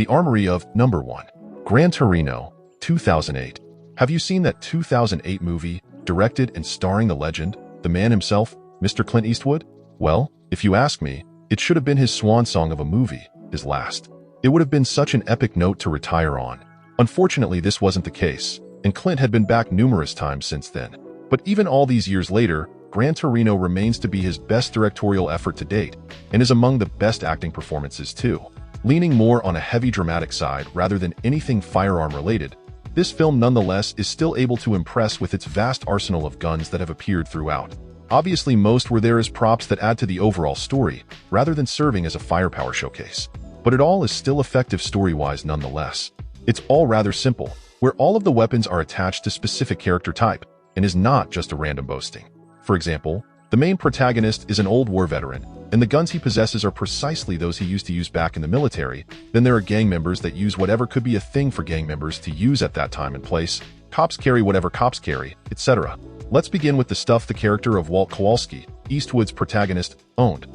The Armory of Number 1. Gran Torino, 2008. Have you seen that 2008 movie, directed and starring the legend, the man himself, Mr. Clint Eastwood? Well, if you ask me, it should have been his swan song of a movie, his last. It would have been such an epic note to retire on. Unfortunately, this wasn't the case, and Clint had been back numerous times since then. But even all these years later, Gran Torino remains to be his best directorial effort to date, and is among the best acting performances too. Leaning more on a heavy dramatic side rather than anything firearm-related, this film nonetheless is still able to impress with its vast arsenal of guns that have appeared throughout. Obviously, most were there as props that add to the overall story, rather than serving as a firepower showcase. But it all is still effective story-wise nonetheless. It's all rather simple, where all of the weapons are attached to specific character type, and is not just a random boasting. For example, the main protagonist is an old war veteran, and the guns he possesses are precisely those he used to use back in the military. Then there are gang members that use whatever could be a thing for gang members to use at that time and place. Cops carry whatever cops carry, etc. Let's begin with the stuff the character of Walt Kowalski, Eastwood's protagonist, owned.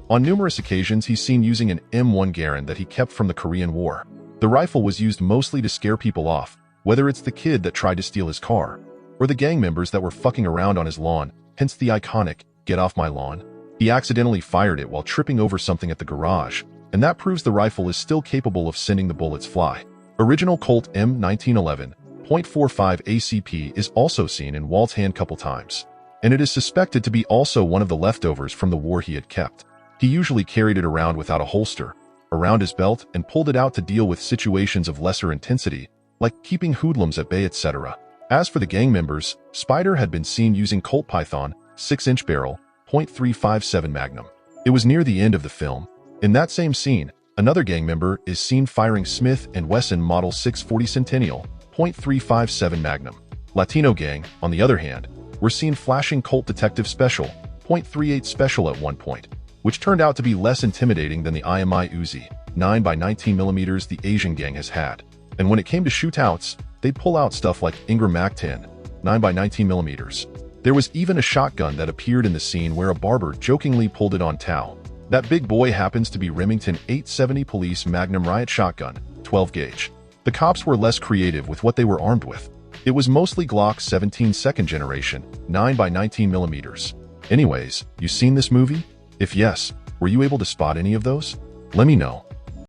On numerous occasions, he's seen using an M1 Garand that he kept from the Korean War. The rifle was used mostly to scare people off, whether it's the kid that tried to steal his car, or the gang members that were fucking around on his lawn, hence the iconic, "Get off my lawn." He accidentally fired it while tripping over something at the garage, and that proves the rifle is still capable of sending the bullets fly. Original Colt M1911 .45 ACP is also seen in Walt's hand couple times, and it is suspected to be also one of the leftovers from the war he had kept. He usually carried it around without a holster, around his belt, and pulled it out to deal with situations of lesser intensity, like keeping hoodlums at bay, etc. As for the gang members, Spider had been seen using Colt Python 6-inch barrel .357 Magnum. It was near the end of the film. In that same scene, another gang member is seen firing Smith & Wesson Model 640 Centennial .357 Magnum. Latino gang, on the other hand, were seen flashing Colt Detective Special .38 Special at one point, which turned out to be less intimidating than the IMI Uzi 9x19mm the Asian gang has had. And when it came to shootouts, they'd pull out stuff like Ingram Mac-10 9x19mm. There was even a shotgun that appeared in the scene where a barber jokingly pulled it on Tao. That big boy happens to be Remington 870 Police Magnum Riot Shotgun, 12 gauge. The cops were less creative with what they were armed with. It was mostly Glock 17 second generation, 9x19mm. Anyways, you seen this movie? If yes, were you able to spot any of those? Let me know.